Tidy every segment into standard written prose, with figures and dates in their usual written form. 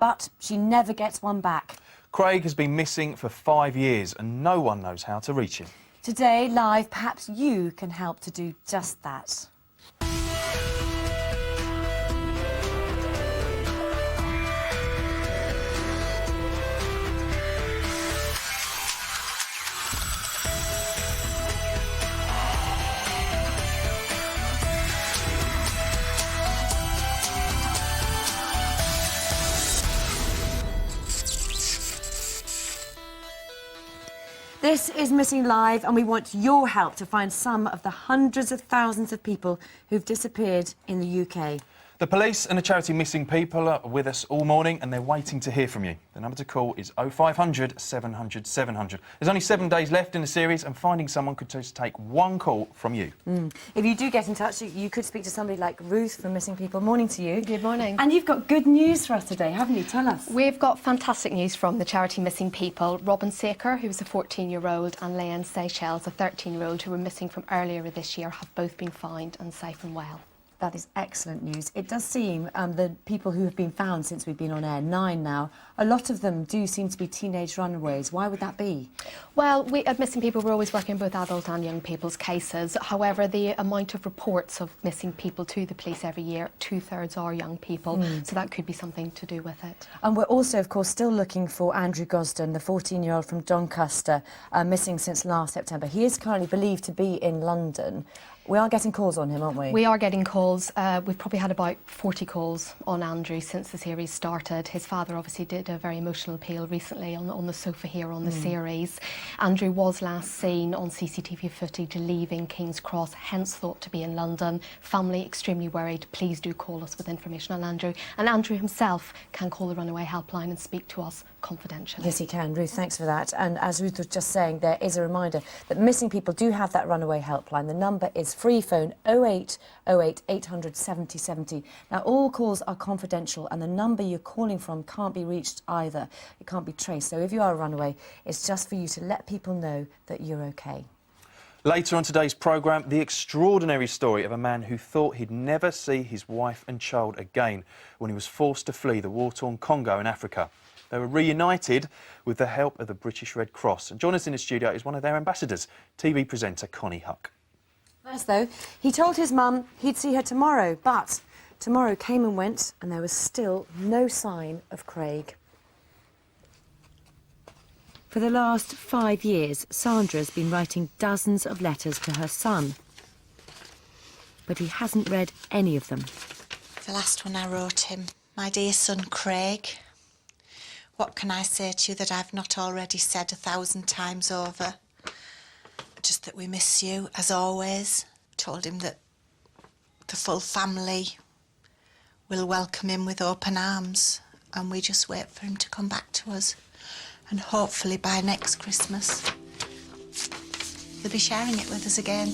but she never gets one back. Craig has been missing for 5 years and no one knows how to reach him. Today, live, perhaps you can help to do just that. This is Missing Live, and we want your help to find some of the hundreds of thousands of people who've disappeared in the UK. The police and the charity Missing People are with us all morning and they're waiting to hear from you. The number to call is 0500 700 700. There's only 7 days left in the series and finding someone could just take one call from you. If you do get in touch, you could speak to somebody like Ruth from Missing People. Morning to you. Good morning. And you've got good news for us today, haven't you? Tell us. We've got fantastic news from the charity Missing People. Robin Saker, who's a 14-year-old, and Leanne Seychelles, a 13-year-old, who were missing from earlier this year, have both been found and safe and well. That is excellent news. It does seem the people who have been found since we've been on air, 9 now, a lot of them do seem to be teenage runaways. Why would that be? Well, we at Missing People, we're always working both adult and young people's cases. However, the amount of reports of missing people to the police every year, 2/3 are young people, so that could be something to do with it. And we're also, of course, still looking for Andrew Gosden, the 14-year-old from Doncaster, missing since last September. He is currently believed to be in London. We are getting calls on him, aren't we? We are getting calls. We've probably had about 40 calls on Andrew since the series started. His father obviously did a very emotional appeal recently on the sofa here on the series. Andrew was last seen on CCTV footage leaving King's Cross, hence thought to be in London. Family extremely worried. Please do call us with information on Andrew. And Andrew himself can call the runaway helpline and speak to us confidentially. Yes, he can. Ruth, thanks for that. And as Ruth was just saying, there is a reminder that missing people do have that runaway helpline. The number is free phone 0808 800 70 70. Now, all calls are confidential and the number you're calling from can't be reached either. It can't be traced. So if you are a runaway, it's just for you to let people know that you're OK. Later on today's programme, the extraordinary story of a man who thought he'd never see his wife and child again when he was forced to flee the war-torn Congo in Africa. They were reunited with the help of the British Red Cross. And joining us in the studio is one of their ambassadors, TV presenter Connie Huck. First, though, he told his mum he'd see her tomorrow, but tomorrow came and went and there was still no sign of Craig. For the last 5 years, Sandra's been writing dozens of letters to her son. But he hasn't read any of them. The last one I wrote him, my dear son Craig, what can I say to you that I've not already said 1,000 times over? Just that we miss you, as always. Told him that the full family will welcome him with open arms and we just wait for him to come back to us. And hopefully by next Christmas, they'll be sharing it with us again.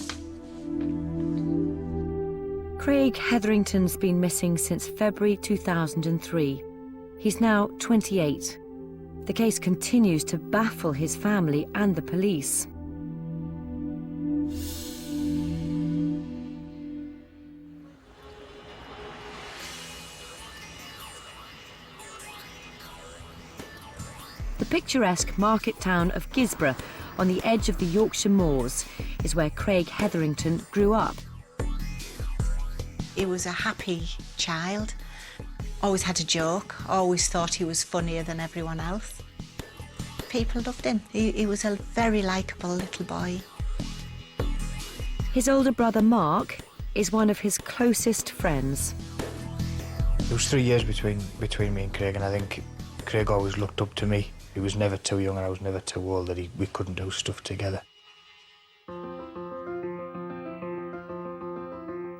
Craig Hetherington's been missing since February 2003. He's now 28. The case continues to baffle his family and the police. The picturesque market town of Gisborough, on the edge of the Yorkshire moors, is where Craig Hetherington grew up. He was a happy child, always had a joke, always thought he was funnier than everyone else. People loved him. He was a very likeable little boy. His older brother Mark is one of his closest friends. It was 3 years between me and Craig, and I think Craig always looked up to me. He was never too young and I was never too old that we couldn't do stuff together.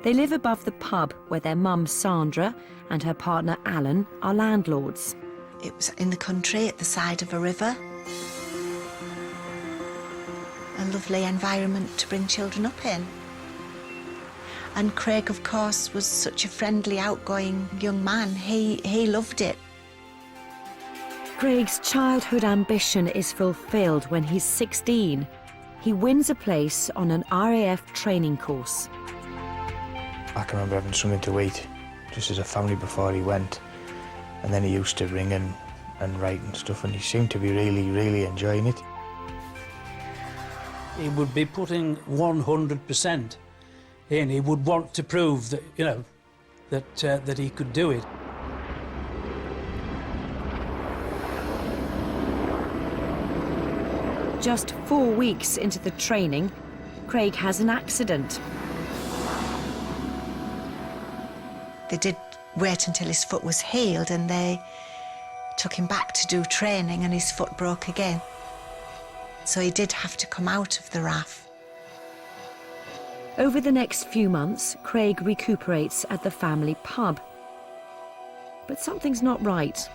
They live above the pub where their mum Sandra and her partner Alan are landlords. It was in the country at the side of a river. A lovely environment to bring children up in. And Craig, of course, was such a friendly, outgoing young man. He loved it. Craig's childhood ambition is fulfilled when he's 16. He wins a place on an RAF training course. I can remember having something to eat just as a family before he went. And then he used to ring and write and stuff, and he seemed to be really, really enjoying it. He would be putting 100% in. He would want to prove that, you know, that he could do it. Just 4 weeks into the training, Craig has an accident. They did wait until his foot was healed and they took him back to do training and his foot broke again. So he did have to come out of the RAF. Over the next few months, Craig recuperates at the family pub. But something's not right.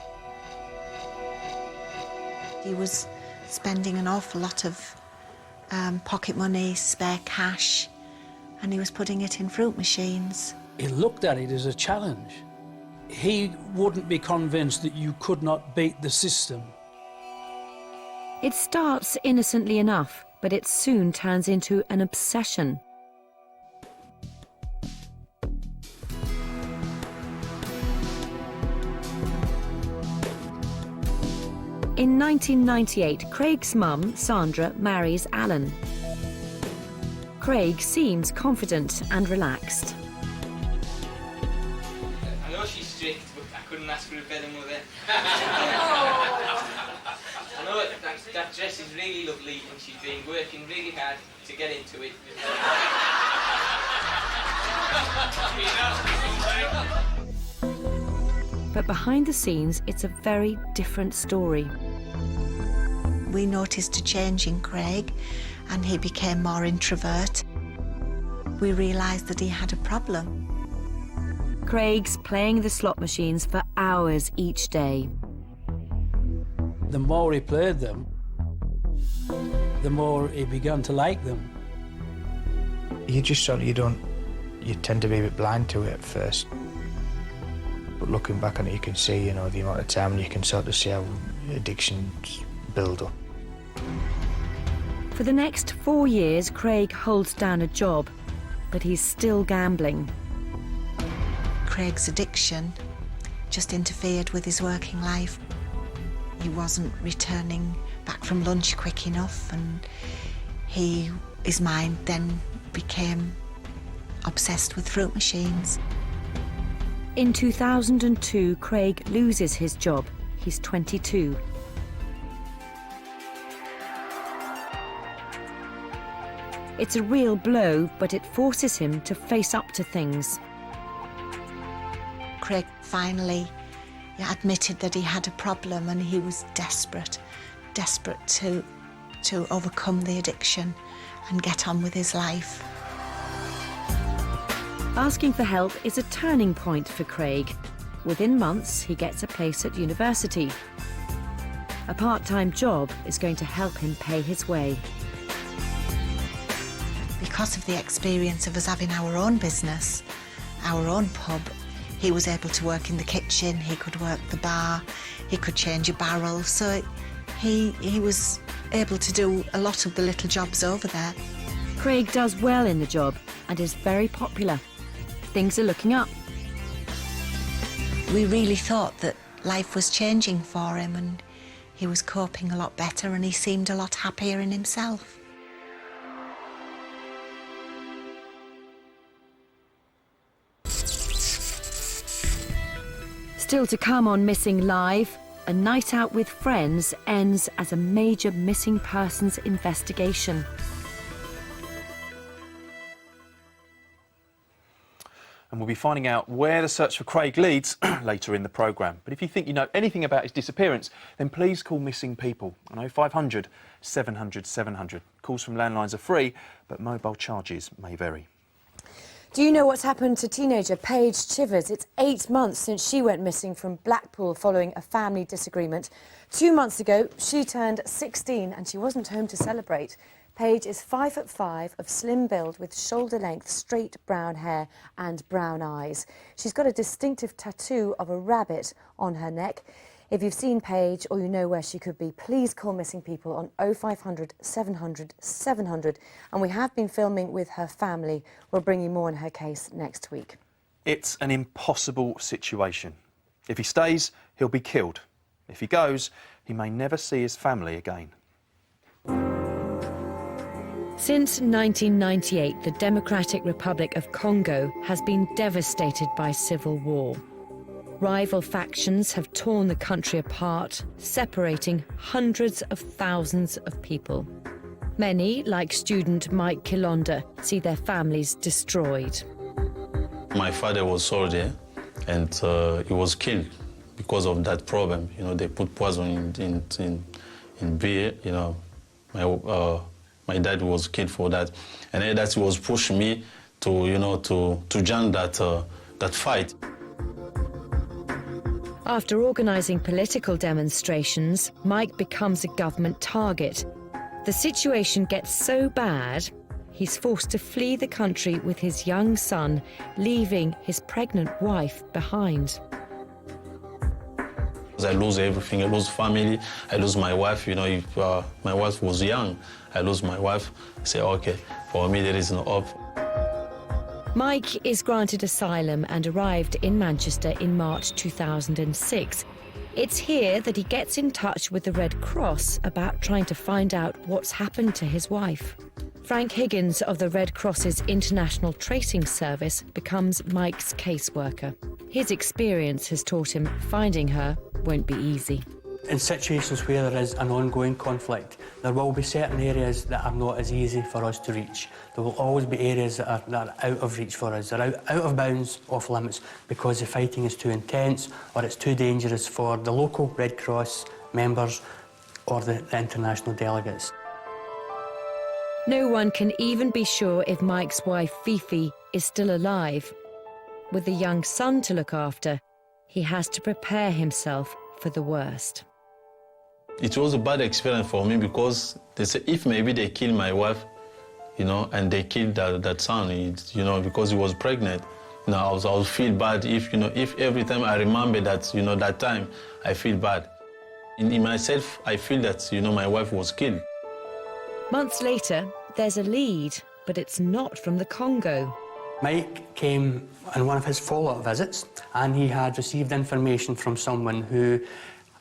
He was spending an awful lot of pocket money, spare cash, and he was putting it in fruit machines. He looked at it as a challenge. He wouldn't be convinced that you could not beat the system. It starts innocently enough, but it soon turns into an obsession. In 1998, Craig's mum, Sandra, marries Alan. Craig seems confident and relaxed. I know she's strict, but I couldn't ask for a better mother. I know that dress is really lovely and she's been working really hard to get into it. But behind the scenes, it's a very different story. We noticed a change in Craig and he became more introvert. We realised that he had a problem. Craig's playing the slot machines for hours each day. The more he played them, the more he began to like them. You just sort of, you tend to be a bit blind to it at first. But looking back on it, you can see, you know, the amount of time, and you can sort of see how addictions build up. For the next 4 years, Craig holds down a job, but he's still gambling. Craig's addiction just interfered with his working life. He wasn't returning back from lunch quick enough, and his mind then became obsessed with fruit machines. In 2002, Craig loses his job. He's 22. It's a real blow, but it forces him to face up to things. Craig finally admitted that he had a problem, and he was desperate to overcome the addiction and get on with his life. Asking for help is a turning point for Craig. Within months, he gets a place at university. A part-time job is going to help him pay his way. Because of the experience of us having our own business, our own pub, he was able to work in the kitchen, he could work the bar, he could change a barrel, so he was able to do a lot of the little jobs over there. Craig does well in the job and is very popular. Things are looking up. We really thought that life was changing for him and he was coping a lot better and he seemed a lot happier in himself. Still to come on Missing Live, a night out with friends ends as a major missing persons investigation. And we'll be finding out where the search for Craig leads later in the programme. But if you think you know anything about his disappearance, then please call Missing People on 0500 700 700. Calls from landlines are free, but mobile charges may vary. Do you know what's happened to teenager Paige Chivers? It's 8 months since she went missing from Blackpool following a family disagreement. 2 months ago, she turned 16 and she wasn't home to celebrate. Paige is 5'5", of slim build with shoulder-length straight brown hair and brown eyes. She's got a distinctive tattoo of a rabbit on her neck. If you've seen Paige or you know where she could be, please call Missing People on 0500 700 700. And we have been filming with her family. We'll bring you more on her case next week. It's an impossible situation. If he stays, he'll he'll be killed. If he goes, he may never see his family again. Since 1998, the Democratic Republic of Congo has been devastated by civil war. Rival factions have torn the country apart, separating hundreds of thousands of people. Many, like student Mike Kilonda, see their families destroyed. My father was soldier, and he was killed because of that problem. You know, they put poison in beer. You know, my dad was killed for that, and that was pushing me to join that fight. After organising political demonstrations, Mike becomes a government target. The situation gets so bad, he's forced to flee the country with his young son, leaving his pregnant wife behind. I lose everything. I lose family. I lose my wife. You know, if my wife was young, I lose my wife. I say, okay, for me there is no hope. Mike is granted asylum and arrived in Manchester in March 2006. It's here that he gets in touch with the Red Cross about trying to find out what's happened to his wife. Frank Higgins of the Red Cross's International Tracing Service becomes Mike's caseworker. His experience has taught him finding her won't be easy. In situations where there is an ongoing conflict, there will be certain areas that are not as easy for us to reach. There will always be areas that are out of reach for us. They're out of bounds, off limits, because the fighting is too intense or it's too dangerous for the local Red Cross members or the international delegates. No one can even be sure if Mike's wife, Fifi, is still alive. With a young son to look after, he has to prepare himself for the worst. It was a bad experience for me because they said if maybe they kill my wife, you know, and they killed that son, you know, because he was pregnant. You know, I will feel bad if, you know, if every time I remember that, you know, that time, I feel bad. In myself, I feel that, you know, my wife was killed. Months later, there's a lead, but it's not from the Congo. Mike came on one of his follow-up visits and he had received information from someone who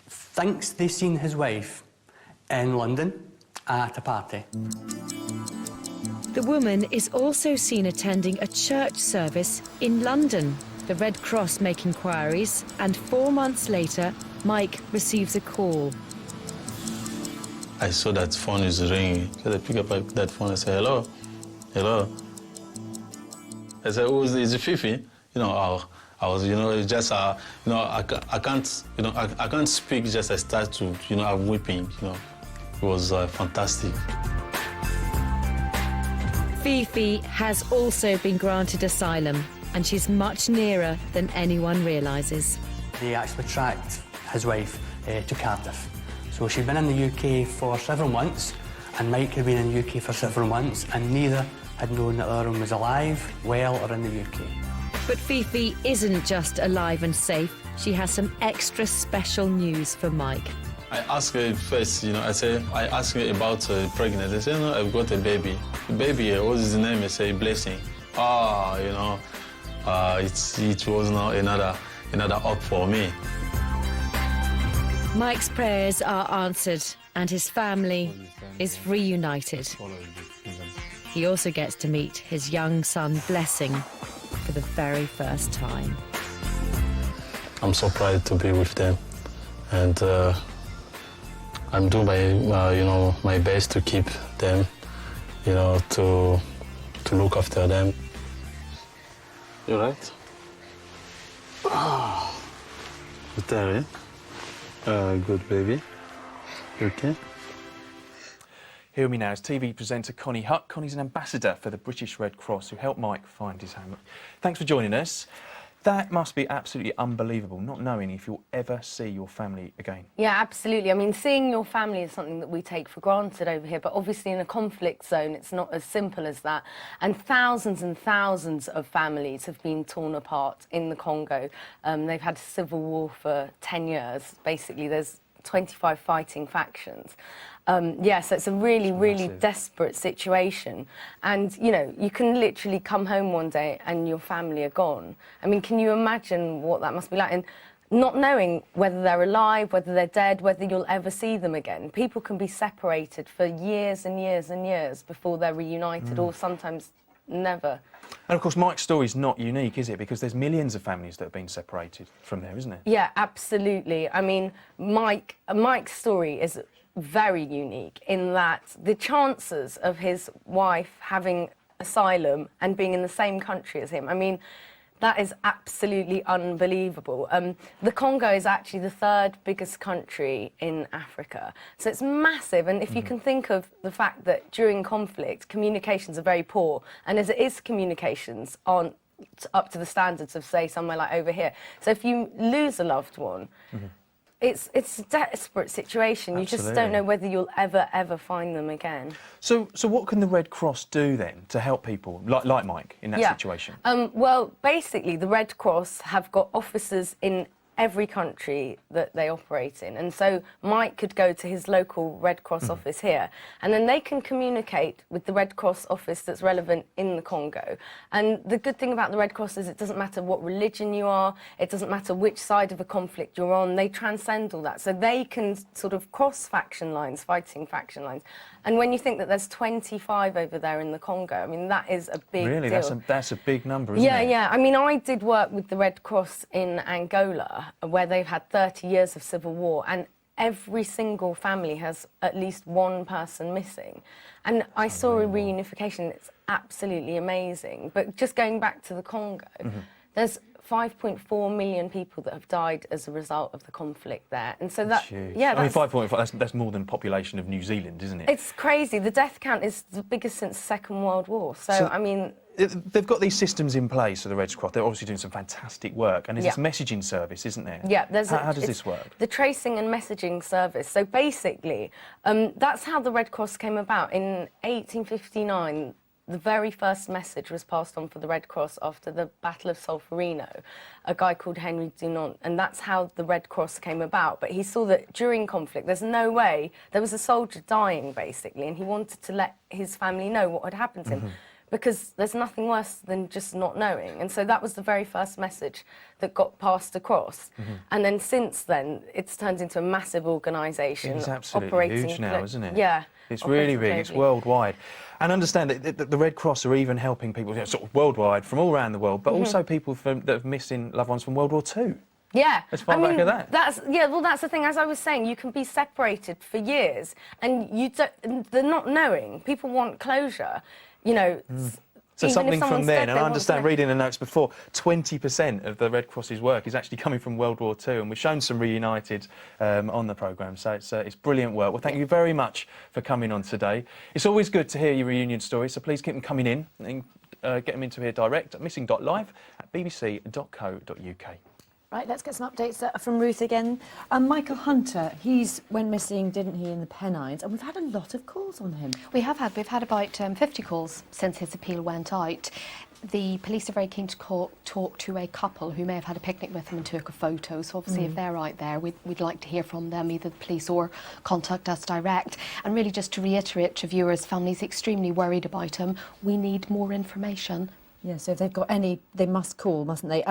thinks they've seen his wife in London at a party. The woman is also seen attending a church service in London. The Red Cross make inquiries, and 4 months later, Mike receives a call. I saw that phone is ringing. So I pick up that phone and say, hello, hello. I said, is it Fifi? You know, I was, you know, just, you know, I can't, you know, I can't speak. Just I start to, you know, I'm weeping. You know, it was fantastic. Fifi has also been granted asylum, and she's much nearer than anyone realises. They actually tracked his wife to Cardiff. So she'd been in the UK for several months, and Mike had been in the UK for several months, and neither had known that the other one was alive, well, or in the UK. But Fifi isn't just alive and safe. She has some extra special news for Mike. I asked her first, you know, I asked her about pregnancy. I said, no, I've got a baby. The baby, what is his name? I say, Blessing. Ah, you know, it was now another hope for me. Mike's prayers are answered, and his family is reunited. He also gets to meet his young son, Blessing, for the very first time. I'm so proud to be with them, and I'm doing you know, my best to keep them, you know, to look after them. You right? Oh, there, good baby. You okay? Here with me now is TV presenter Connie Hutt. Connie's an ambassador for the British Red Cross who helped Mike find his home. Thanks for joining us. That must be absolutely unbelievable, not knowing if you'll ever see your family again. Yeah, absolutely. I mean, seeing your family is something that we take for granted over here, but obviously in a conflict zone, it's not as simple as that. And thousands of families have been torn apart in the Congo. They've had a civil war for 10 years. Basically, there's 25 fighting factions. So it's a really desperate situation. And, you know, you can literally come home one day and your family are gone. I mean, can you imagine what that must be like? And not knowing whether they're alive, whether they're dead, whether you'll ever see them again. People can be separated for years and years and years before they're reunited, or sometimes never. And of course, Mike's story's not unique, is it? Because there's millions of families that have been separated from there, isn't it? Yeah, absolutely. I mean, Mike's story is very unique in that the chances of his wife having asylum and being in the same country as him, I mean, that is absolutely unbelievable. The Congo is actually the 3rd biggest country in Africa. So it's massive. And if you can think of the fact that during conflict, communications are very poor. And as it is, communications aren't up to the standards of, say, somewhere like over here. So if you lose a loved one, it's a desperate situation. You just don't know whether you'll ever find them again. So what can the Red Cross do then to help people like Mike in that situation? Well, basically, the Red Cross have got offices in every country that they operate in. And so Mike could go to his local Red Cross office here, and then they can communicate with the Red Cross office that's relevant in the Congo. And the good thing about the Red Cross is it doesn't matter what religion you are, it doesn't matter which side of a conflict you're on, they transcend all that. So they can sort of cross faction lines, fighting faction lines. And when you think that there's 25 over there in the Congo, I mean, that is a big deal. Really? That's a big number, isn't it? Yeah. I mean, I did work with the Red Cross in Angola, where they've had 30 years of civil war, and every single family has at least one person missing. And I saw a reunification, it's absolutely amazing. But just going back to the Congo, there's 5.4 million people that have died as a result of the conflict there. And so that, I mean, 5.4, that's more than the population of New Zealand, isn't it? It's crazy. The death count is the biggest since the Second World War. So I mean... They've got these systems in place for the Red Cross. They're obviously doing some fantastic work. And there's this messaging service, isn't there? Yeah. How does this work? The tracing and messaging service. So basically, that's how the Red Cross came about. In 1859, the very first message was passed on for the Red Cross after the Battle of Solferino, a guy called Henry Dunant, and that's how the Red Cross came about. But he saw that during conflict, there's no way, there was a soldier dying, basically, and he wanted to let his family know what had happened to him. Because there's nothing worse than just not knowing. And so that was the very first message that got passed across. And then since then, it's turned into a massive organisation. It's absolutely operating huge now, isn't it? Yeah. It's really big, it's worldwide. And understand that the Red Cross are even helping people sort of worldwide from all around the world, but also people that have missing loved ones from World War II. Yeah, Let's find back at that. That's the thing. As I was saying, you can be separated for years, and they're not knowing. People want closure, you know. So something from then, and I understand reading the notes before, 20% of the Red Cross's work is actually coming from World War II, and we've shown some reunited on the programme, so it's brilliant work. Well, thank you very much for coming on today. It's always good to hear your reunion stories, so please keep them coming in and get them into here direct at missing.live@bbc.co.uk. Right, let's get some updates from Ruth again. Michael Hunter, he went missing, didn't he, in the Pennines, and we've had a lot of calls on him. We've had about 50 calls since his appeal went out. The police are very keen to talk to a couple who may have had a picnic with him and took a photo. So obviously if they're out there, we'd like to hear from them, either the police or contact us direct. And really just to reiterate to viewers, families extremely worried about him. We need more information. Yeah, so if they've got any, they must call, mustn't they?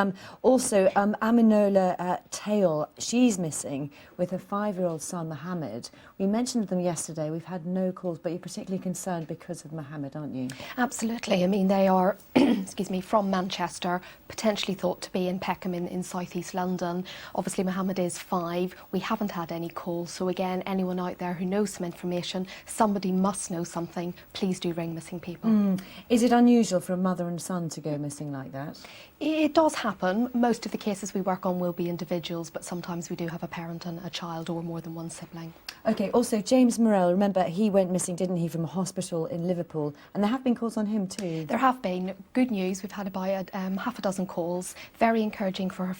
Also, Aminola Tail, she's missing with her 5-year-old son, Mohammed. We mentioned them yesterday. We've had no calls, but you're particularly concerned because of Mohammed, aren't you? Absolutely. I mean, they are, excuse me, from Manchester, potentially thought to be in Peckham in southeast London. Obviously, Mohammed is 5. We haven't had any calls. So again, anyone out there who knows some information, somebody must know something, please do ring missing people. Is it unusual for a mother and son to go missing like that? It does happen. Most of the cases we work on will be individuals, but sometimes we do have a parent and a child or more than one sibling. OK, also James Morrell, remember he went missing, didn't he, from a hospital in Liverpool, and there have been calls on him too. There have been. Good news, we've had about half a dozen calls. Very encouraging for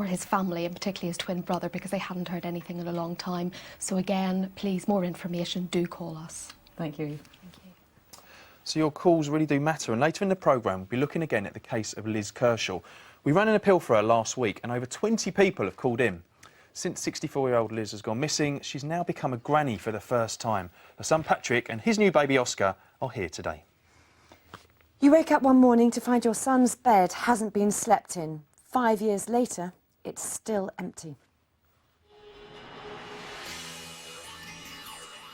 his family, and particularly his twin brother, because they hadn't heard anything in a long time. So again, please, more information, do call us. Thank you. So your calls really do matter, and later in the programme we'll be looking again at the case of Liz Kershaw. We ran an appeal for her last week and over 20 people have called in. Since 64-year-old Liz has gone missing, she's now become a granny for the first time. Her son Patrick and his new baby Oscar are here today. You wake up one morning to find your son's bed hasn't been slept in. 5 years later, it's still empty.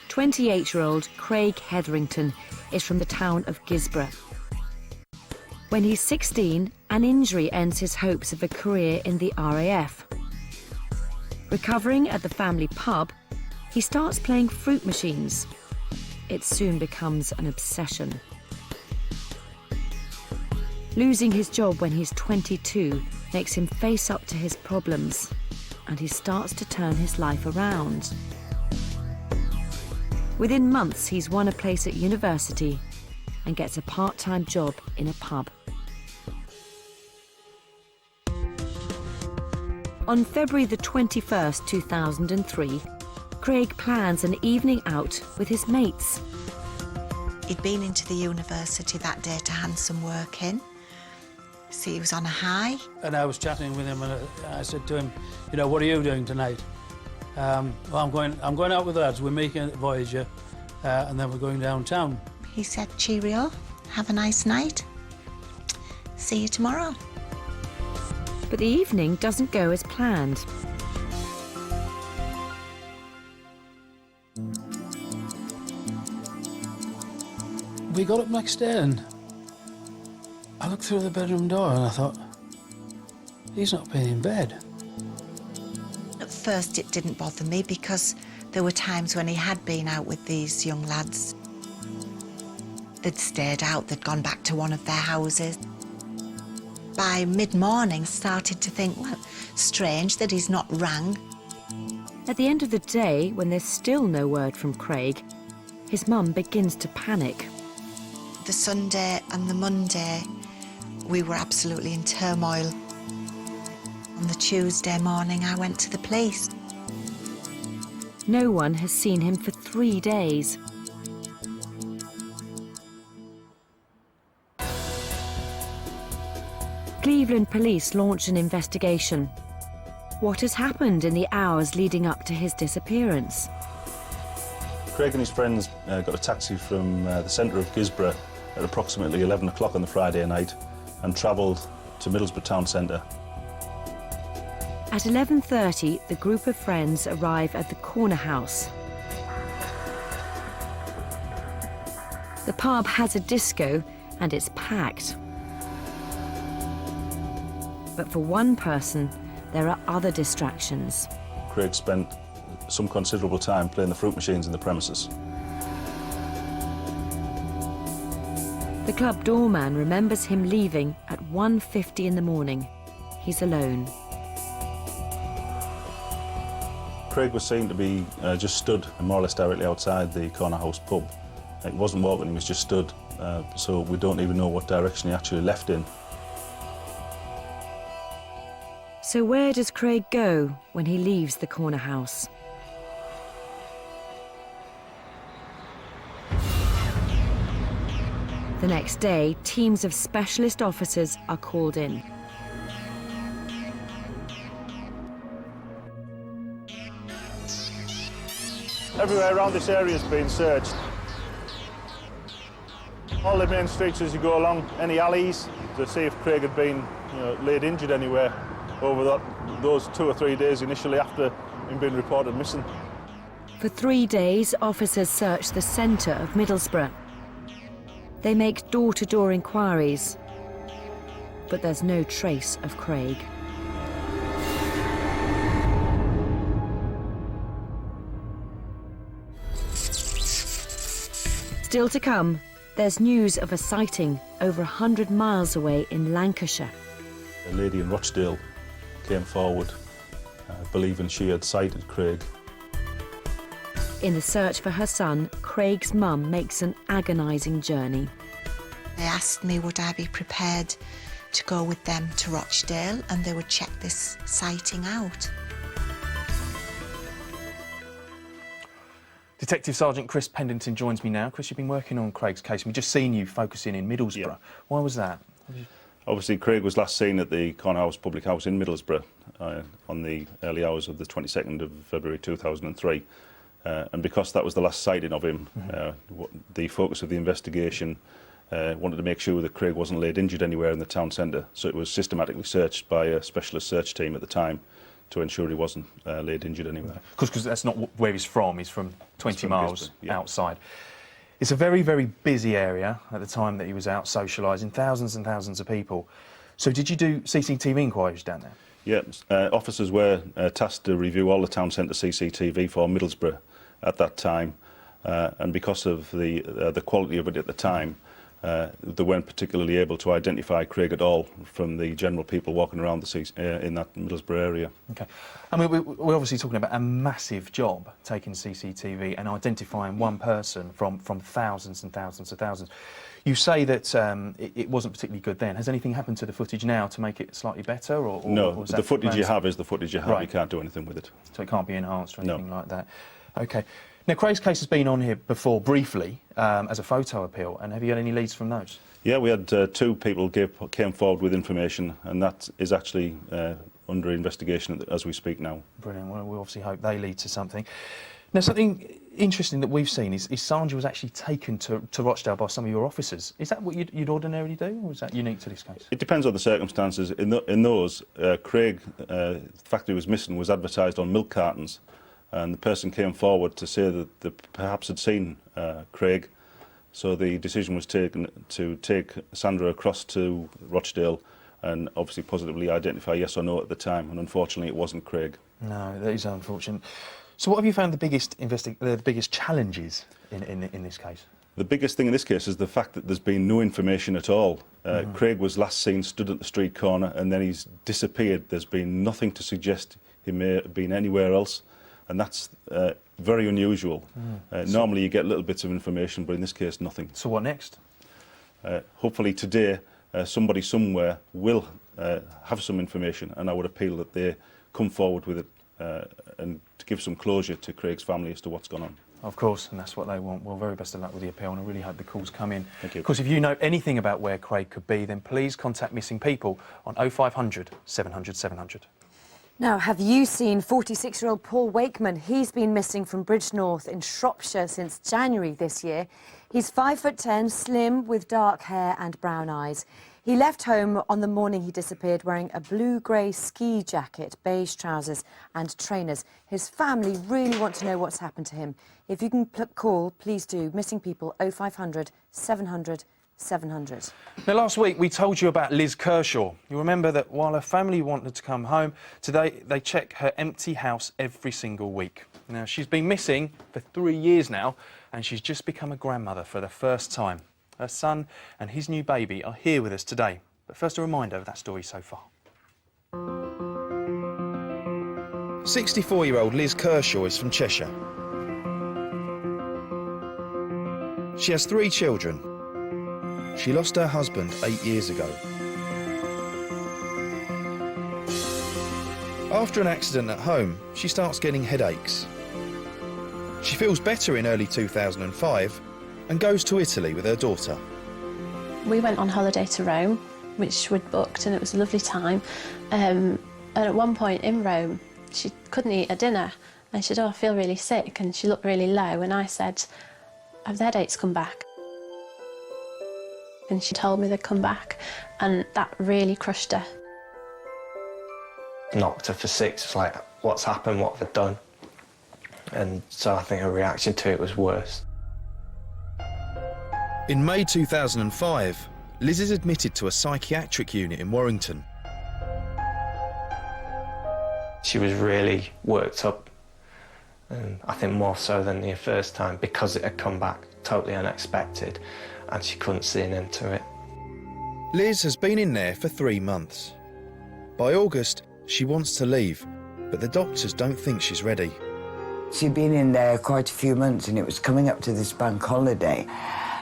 28-year-old Craig Hetherington is from the town of Gisborough. When he's 16, an injury ends his hopes of a career in the RAF. Recovering at the family pub, he starts playing fruit machines. It soon becomes an obsession. Losing his job when he's 22 makes him face up to his problems, and he starts to turn his life around. Within months, he's won a place at university and gets a part-time job in a pub. On February the 21st, 2003, Craig plans an evening out with his mates. He'd been into the university that day to hand some work in. See, he was on a high. And I was chatting with him, and I said to him, you know, what are you doing tonight? Well, I'm going out with the lads. We're making it at Voyager, and then we're going downtown. He said, cheerio, have a nice night. See you tomorrow. But the evening doesn't go as planned. We got up next day and I looked through the bedroom door and I thought, he's not been in bed. At first it didn't bother me because there were times when he had been out with these young lads. They'd stayed out, they'd gone back to one of their houses. By mid-morning, started to think, well, strange that he's not rang. At the end of the day, when there's still no word from Craig, his mum begins to panic. The Sunday and the Monday, we were absolutely in turmoil. On the Tuesday morning, I went to the police. No one has seen him for 3 days. Cleveland police launch an investigation. What has happened in the hours leading up to his disappearance? Craig and his friends got a taxi from the centre of Gisborough at approximately 11 o'clock on the Friday night and travelled to Middlesbrough town centre. At 11:30, the group of friends arrive at the corner house. The pub has a disco and it's packed. But for one person, there are other distractions. Craig spent some considerable time playing the fruit machines in the premises. The club doorman remembers him leaving at 1:50 in the morning. He's alone. Craig was seen to be just stood more or less directly outside the corner house pub. He wasn't walking, he was just stood, so we don't even know what direction he actually left in. So where does Craig go when he leaves the corner house? The next day, teams of specialist officers are called in. Everywhere around this area has been searched. All the main streets as you go along, any alleys, to see if Craig had been laid injured anywhere over those 2 or 3 days initially after him being reported missing. For 3 days, officers search the centre of Middlesbrough. They make door-to-door inquiries, but there's no trace of Craig. Still to come, there's news of a sighting over 100 miles away in Lancashire. A lady in Rochdale came forward, believing she had sighted Craig. In the search for her son, Craig's mum makes an agonising journey. They asked me would I be prepared to go with them to Rochdale and they would check this sighting out. Detective Sergeant Chris Pendleton joins me now. Chris, you've been working on Craig's case. We've just seen you focusing in Middlesbrough. Yeah. Why was that? Obviously, Craig was last seen at the Corner House public house in Middlesbrough on the early hours of the 22nd of February 2003. And because that was the last sighting of him, the focus of the investigation wanted to make sure that Craig wasn't laid injured anywhere in the town centre, so it was systematically searched by a specialist search team at the time to ensure he wasn't laid injured anywhere. Because that's not where he's from. He's from 20 miles Gisborne, yeah. outside. It's a very, very busy area at the time that he was out socialising, thousands and thousands of people. So did you do CCTV inquiries down there? Yeah, officers were tasked to review all the town centre CCTV for Middlesbrough at that time, and because of the quality of it at the time, they weren't particularly able to identify Craig at all from the general people walking around in that Middlesbrough area. OK. I mean, we're obviously talking about a massive job, taking CCTV and identifying one person from thousands and thousands of thousands. You say that it wasn't particularly good then. Has anything happened to the footage now to make it slightly better? Or no, is the footage you have is the footage you have. Right. You can't do anything with it. So it can't be enhanced or anything like that? OK. Now, Craig's case has been on here before, briefly, as a photo appeal, and have you had any leads from those? Yeah, we had 2 people came forward with information, and that is actually under investigation as we speak now. Brilliant. Well, we obviously hope they lead to something. Now, something interesting that we've seen is Sandra was actually taken to Rochdale by some of your officers. Is that what you'd ordinarily do, or is that unique to this case? It depends on the circumstances. In those, Craig, the fact that he was missing was advertised on milk cartons, and the person came forward to say that they perhaps had seen Craig, so the decision was taken to take Sandra across to Rochdale and obviously positively identify yes or no at the time, and unfortunately it wasn't Craig. No, that is unfortunate. So what have you found the biggest challenges in this case? The biggest thing in this case is the fact that there's been no information at all. Craig was last seen stood at the street corner and then he's disappeared. There's been nothing to suggest he may have been anywhere else, and that's very unusual. Normally you get little bits of information, but in this case nothing. So what next? Hopefully today somebody somewhere will have some information, and I would appeal that they come forward with it and to give some closure to Craig's family as to what's gone on. Of course, and that's what they want. Well, very best of luck with the appeal, and I really hope the calls come in. Thank you. Of course, if you know anything about where Craig could be, then please contact Missing People on 0500 700 700. Now, have you seen 46-year-old Paul Wakeman? He's been missing from Bridgnorth in Shropshire since January this year. He's 5'10", slim, with dark hair and brown eyes. He left home on the morning he disappeared wearing a blue-grey ski jacket, beige trousers and trainers. His family really want to know what's happened to him. If you can call, please do. Missing People 0500 700 700. Now, last week we told you about Liz Kershaw. You remember that while her family wanted to come home, today they check her empty house every single week. Now, she's been missing for 3 years now, and she's just become a grandmother for the first time. Her son and his new baby are here with us today. But first, a reminder of that story so far. 64-year-old Liz Kershaw is from Cheshire. She has 3 children. She lost her husband 8 years ago. After an accident at home, she starts getting headaches. She feels better in early 2005 and goes to Italy with her daughter. We went on holiday to Rome, which we'd booked, and it was a lovely time. And at one point in Rome, she couldn't eat her dinner, and she said, "Oh, I feel really sick," and she looked really low, and I said, "Have the headaches come back?" And she told me they'd come back, and that really crushed her. Knocked her for 6, it's like, what's happened, what have I done? And so I think her reaction to it was worse. In May 2005, Liz is admitted to a psychiatric unit in Warrington. She was really worked up, and I think more so than the first time, because it had come back totally unexpected and she couldn't see an end to it. Liz has been in there for 3 months. By August, she wants to leave, but the doctors don't think she's ready. She'd been in there quite a few months, and it was coming up to this bank holiday,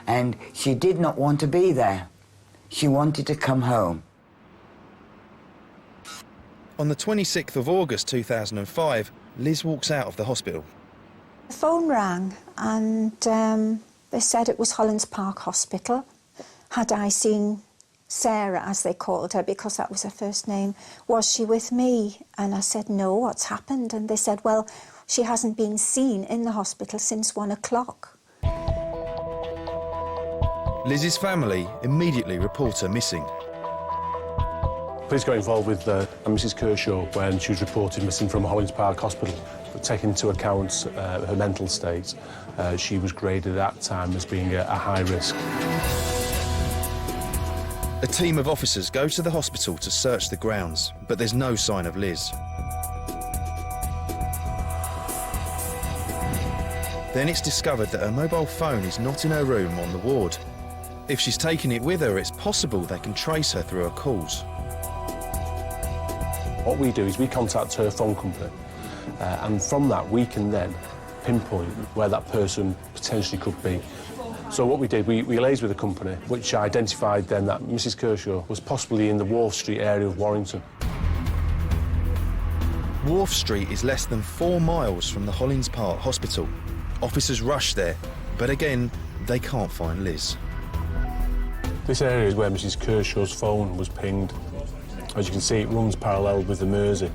and she did not want to be there. She wanted to come home. On the 26th of August 2005, Liz walks out of the hospital. The phone rang, and they said it was Hollands Park Hospital. Had I seen Sarah, as they called her, because that was her first name? Was she with me? And I said, no, what's happened? And they said, well, she hasn't been seen in the hospital since 1 o'clock. Liz's family immediately report her missing. Police got involved with Mrs Kershaw when she was reported missing from Hollands Park Hospital. But taking into account her mental state, she was graded at that time as being a high risk. A team of officers go to the hospital to search the grounds, but there's no sign of Liz. Then it's discovered that her mobile phone is not in her room on the ward. If she's taken it with her, it's possible they can trace her through her calls. What we do is we contact her phone company, and from that we can then pinpoint where that person potentially could be. So what we did, we liaised with the company, which identified then that Mrs Kershaw was possibly in the Wharf Street area of Warrington. Wharf Street is less than 4 miles from the Hollands Park Hospital. Officers rush there, but again, they can't find Liz. This area is where Mrs Kershaw's phone was pinged. As you can see, it runs parallel with the Mersey.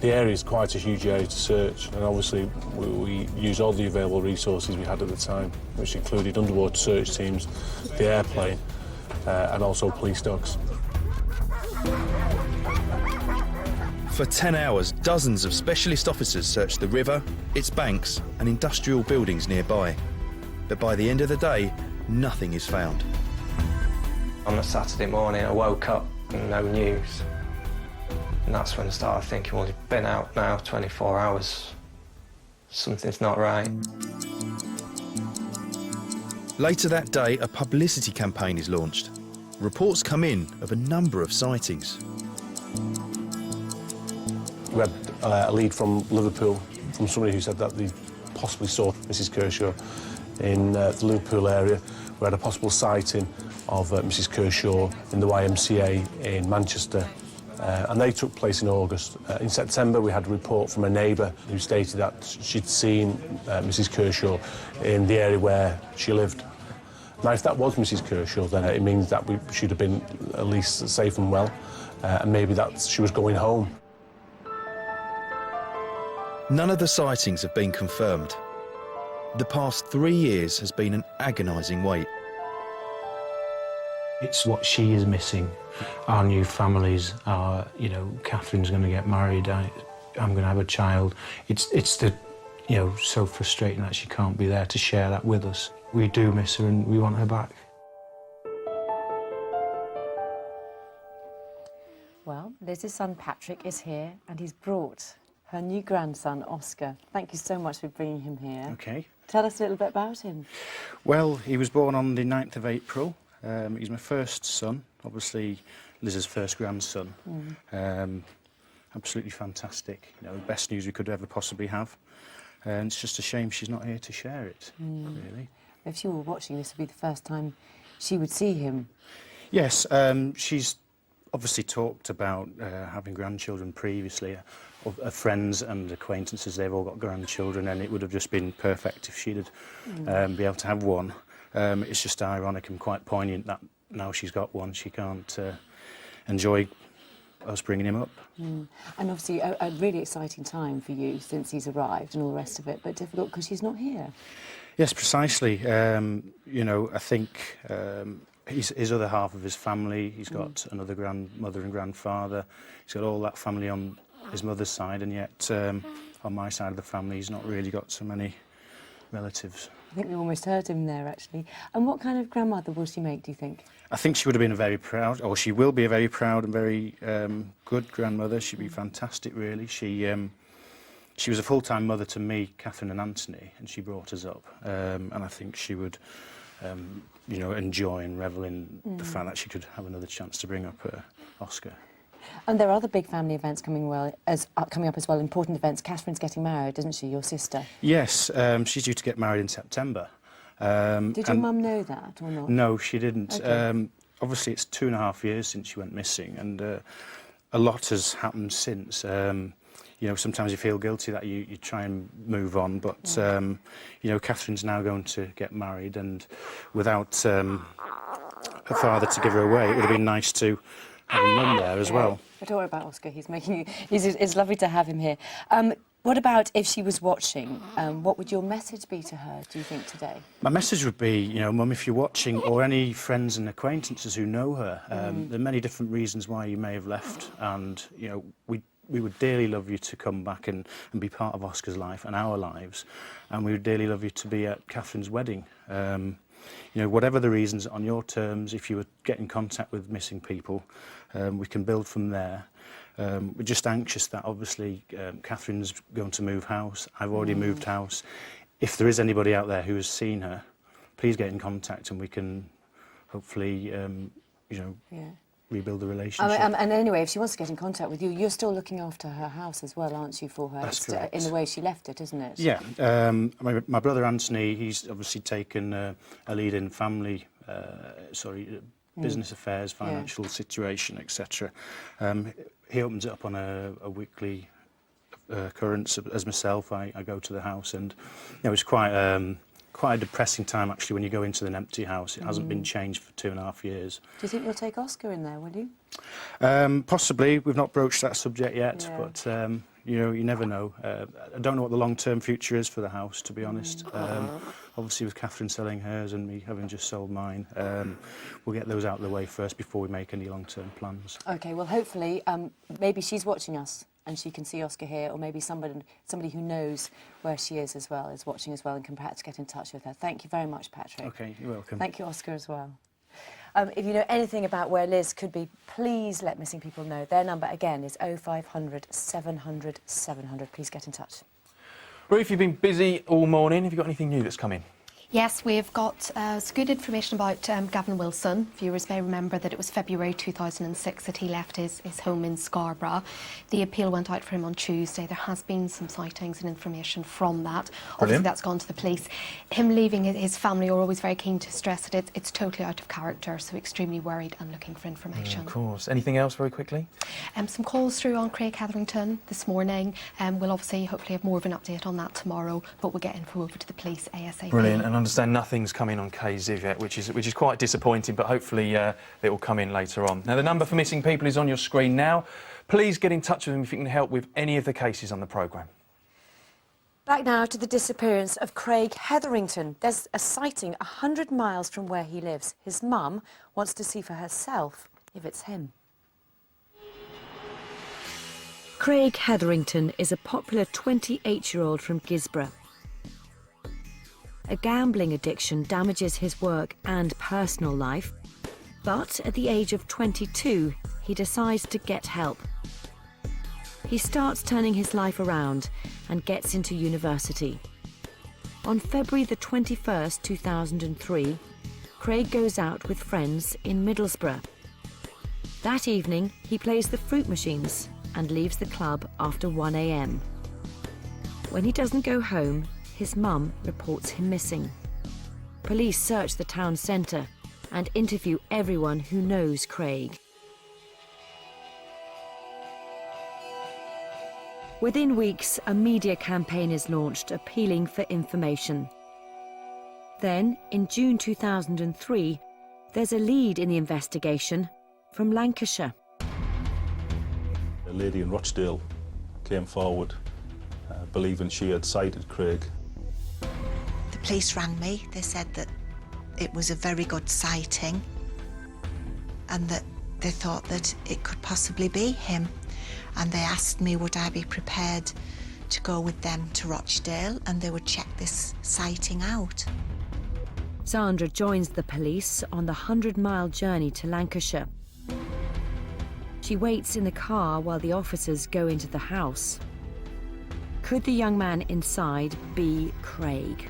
The area is quite a huge area to search, and obviously we used all the available resources we had at the time, which included underwater search teams, the airplane, and also police dogs. For 10 hours, dozens of specialist officers searched the river, its banks and industrial buildings nearby. But by the end of the day, nothing is found. On a Saturday morning, I woke up and no news. And that's when I started thinking, well, you've been out now 24 hours. Something's not right. Later that day, a publicity campaign is launched. Reports come in of a number of sightings. We had a lead from Liverpool, from somebody who said that they possibly saw Mrs Kershaw in the Liverpool area. We had a possible sighting of Mrs Kershaw in the YMCA in Manchester, and they took place in August. In September, we had a report from a neighbour who stated that she'd seen Mrs Kershaw in the area where she lived. Now, if that was Mrs Kershaw, then it means that she'd have been at least safe and well, and maybe that she was going home. None of the sightings have been confirmed. The past 3 years has been an agonising wait. It's what she is missing. Our new families are, you know, Catherine's going to get married, I'm going to have a child. It's the, you know, so frustrating that she can't be there to share that with us. We do miss her and we want her back. Well, Liz's son Patrick is here and he's brought her new grandson, Oscar. Thank you so much for bringing him here. OK. Tell us a little bit about him. Well, he was born on the 9th of April. He's my first son, obviously Liz's first grandson. Absolutely fantastic. You know, best news we could ever possibly have. And it's just a shame she's not here to share it, really. If she were watching, this would be the first time she would see him. Yes, she's obviously talked about having grandchildren previously. Her friends and acquaintances, they've all got grandchildren, and it would have just been perfect if she'd be able to have one. It's just ironic and quite poignant that now she's got one, she can't enjoy us bringing him up. And obviously a really exciting time for you since he's arrived and all the rest of it, but difficult because she's not here. Yes, precisely. You know, I think his other half of his family, he's got another grandmother and grandfather. He's got all that family on his mother's side, and yet on my side of the family, he's not really got so many relatives. I think we almost heard him there, actually. And what kind of grandmother will she make, do you think? I think she would have been a very proud, or she will be a very proud and very good grandmother. She'd be fantastic, really. She was a full-time mother to me, Catherine and Anthony, and she brought us up. And I think she would, you know, enjoy and revel in the fact that she could have another chance to bring up Oscar. And there are other big family events coming up as well, important events. Catherine's getting married, isn't she, your sister? Yes, she's due to get married in September. Did your mum know that or not? No, she didn't. Okay. Obviously, it's 2.5 years since she went missing, and a lot has happened since. You know, sometimes you feel guilty that you try and move on, but, you know, Catherine's now going to get married, and without her father to give her away, it would have been nice to have a mum there as well. But don't worry about Oscar, he's making you... It's lovely to have him here. What about if she was watching? What would your message be to her, do you think, today? My message would be, you know, Mum, if you're watching, or any friends and acquaintances who know her, there are many different reasons why you may have left, and, you know, we would dearly love you to come back and be part of Oscar's life and our lives, and we would dearly love you to be at Catherine's wedding. You know, whatever the reasons, on your terms, if you would get in contact with missing people, we can build from there. We're just anxious that obviously Catherine's going to move house. I've already moved house. If there is anybody out there who has seen her, please get in contact and we can hopefully, you know, rebuild the relationship. And anyway, if she wants to get in contact with you, you're still looking after her house as well, aren't you, for her? That's it's correct. in the way she left it, isn't it? Yeah. My brother Anthony, he's obviously taken a lead in family, business affairs, financial situation, etc. He opens it up on a weekly occurrence. As myself, I go to the house, and you know, it's quite a depressing time actually when you go into an empty house. It hasn't been changed for 2.5 years. Do you think you'll take Oscar in there, will you? Possibly. We've not broached that subject yet, but you know, you never know. I don't know what the long-term future is for the house, to be honest. Obviously, with Catherine selling hers and me having just sold mine, we'll get those out of the way first before we make any long-term plans. OK, well, hopefully, maybe she's watching us and she can see Oscar here, or maybe somebody who knows where she is as well is watching as well and can perhaps get in touch with her. Thank you very much, Patrick. OK, you're welcome. Thank you, Oscar, as well. If you know anything about where Liz could be, please let missing people know. Their number, again, is 0500 700 700. Please get in touch. Ruth, you've been busy all morning. Have you got anything new that's come in? Yes, we've got some good information about Gavin Wilson. Viewers may remember that it was February 2006 that he left his home in Scarborough. The appeal went out for him on Tuesday. There has been some sightings and information from that. Obviously, that's gone to the police. Him leaving his family are always very keen to stress that it's totally out of character, so extremely worried and looking for information. Of course. Anything else very quickly? Some calls through on Craig Hetherington this morning. We'll obviously hopefully have more of an update on that tomorrow, but we'll get info over to the police ASAP. Brilliant. And I understand nothing's come in on KZiv yet, which is quite disappointing, but hopefully it will come in later on. Now, the number for missing people is on your screen now. Please get in touch with them if you can help with any of the cases on the programme. Back now to the disappearance of Craig Hetherington. There's a sighting 100 miles from where he lives. His mum wants to see for herself if it's him. Craig Hetherington is a popular 28-year-old from Gisborough. A gambling addiction damages his work and personal life, but at the age of 22, he decides to get help. He starts turning his life around and gets into university. On February the 21st, 2003, Craig goes out with friends in Middlesbrough. That evening, he plays the fruit machines and leaves the club after 1 a.m. When he doesn't go home, his mum reports him missing. Police search the town centre and interview everyone who knows Craig. Within weeks, a media campaign is launched appealing for information. Then, in June 2003, there's a lead in the investigation from Lancashire. A lady in Rochdale came forward believing she had sighted Craig. The police rang me. They said that it was a very good sighting and that they thought that it could possibly be him. And they asked me would I be prepared to go with them to Rochdale and they would check this sighting out. Sandra joins the police on the 100-mile journey to Lancashire. She waits in the car while the officers go into the house. Could the young man inside be Craig?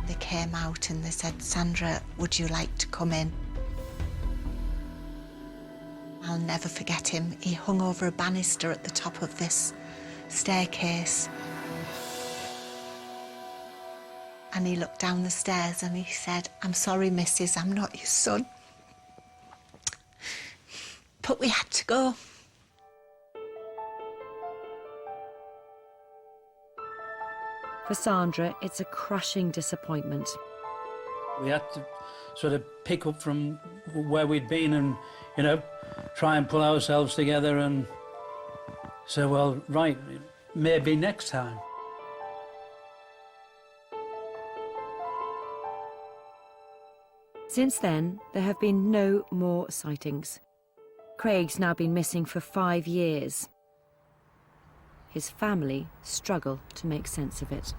They came out and they said, Sandra, would you like to come in? I'll never forget him. He hung over a banister at the top of this staircase. And he looked down the stairs and he said, I'm sorry, missus, I'm not your son. But we had to go. For Sandra, it's a crushing disappointment. We had to sort of pick up from where we'd been and, you know, try and pull ourselves together and say, well, right, maybe next time. Since then, there have been no more sightings. Craig's now been missing for 5 years. His family struggle to make sense of it.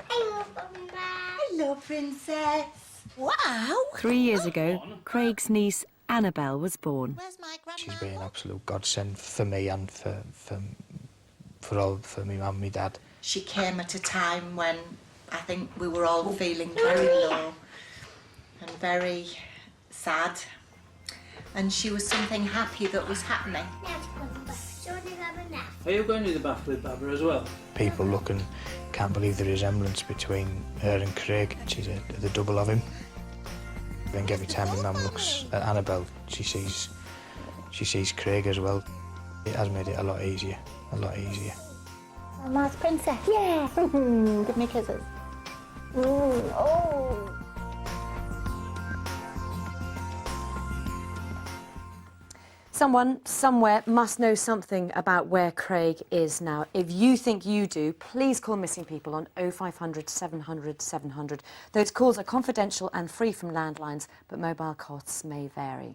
Hello, Princess. Wow. 3 years ago, Craig's niece Annabelle was born. She's been an absolute godsend for me and for me mum and my dad. She came at a time when I think we were all feeling very low and very sad. And she was something happy that was happening. Are you going to the bath with Barbara as well? People look and can't believe the resemblance between her and Craig. She's the double of him. I think every time my mum looks at Annabelle, she sees Craig as well. It has made it a lot easier, a lot easier. Mama's princess, yeah! Give me kisses. Oh! Someone, somewhere, must know something about where Craig is now. If you think you do, please call Missing People on 0500 700 700. Those calls are confidential and free from landlines, but mobile costs may vary.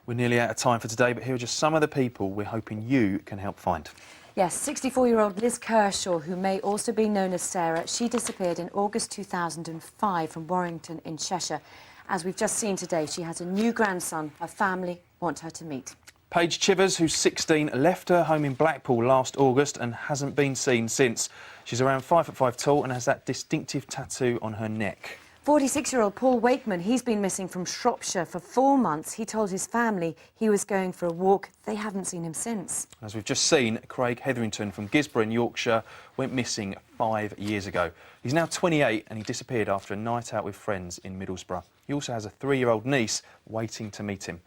We're nearly out of time for today, but here are just some of the people we're hoping you can help find. Yes, 64-year-old Liz Kershaw, who may also be known as Sarah, she disappeared in August 2005 from Warrington in Cheshire. As we've just seen today, she has a new grandson her family want her to meet. Paige Chivers, who's 16, left her home in Blackpool last August and hasn't been seen since. She's around 5'5" tall and has that distinctive tattoo on her neck. 46-year-old Paul Wakeman, he's been missing from Shropshire for 4 months. He told his family he was going for a walk. They haven't seen him since. As we've just seen, Craig Hetherington from Gisborough in Yorkshire went missing 5 years ago. He's now 28 and he disappeared after a night out with friends in Middlesbrough. He also has a 3-year-old niece waiting to meet him.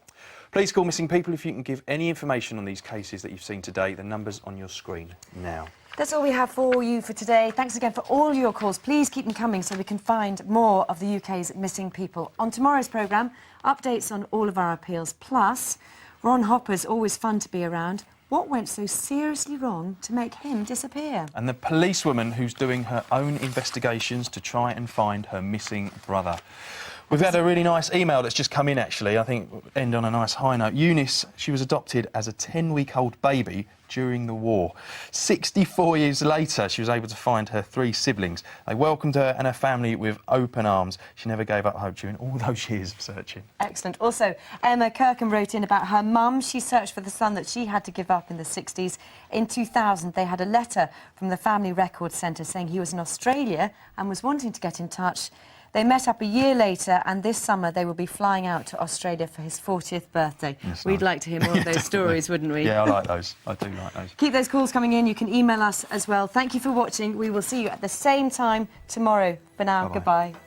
Please call Missing People if you can give any information on these cases that you've seen today. The number's on your screen now. That's all we have for you for today. Thanks again for all your calls. Please keep them coming so we can find more of the UK's missing people. On tomorrow's programme, updates on all of our appeals. Plus, Ron Hopper's always fun to be around. What went so seriously wrong to make him disappear? And the policewoman who's doing her own investigations to try and find her missing brother. We've had a really nice email that's just come in, actually. I think we'll end on a nice high note. Eunice, she was adopted as a 10-week-old baby during the war. 64 years later, she was able to find her 3 siblings. They welcomed her and her family with open arms. She never gave up hope during all those years of searching. Excellent. Also, Emma Kirkham wrote in about her mum. She searched for the son that she had to give up in the 60s. In 2000, they had a letter from the Family Records Centre saying he was in Australia and was wanting to get in touch. They met up a year later, and this summer they will be flying out to Australia for his 40th birthday. Yes, We'd like to hear more of those stories, wouldn't we? Yeah, I like those. I do like those. Keep those calls coming in. You can email us as well. Thank you for watching. We will see you at the same time tomorrow. For now, Bye-bye. goodbye.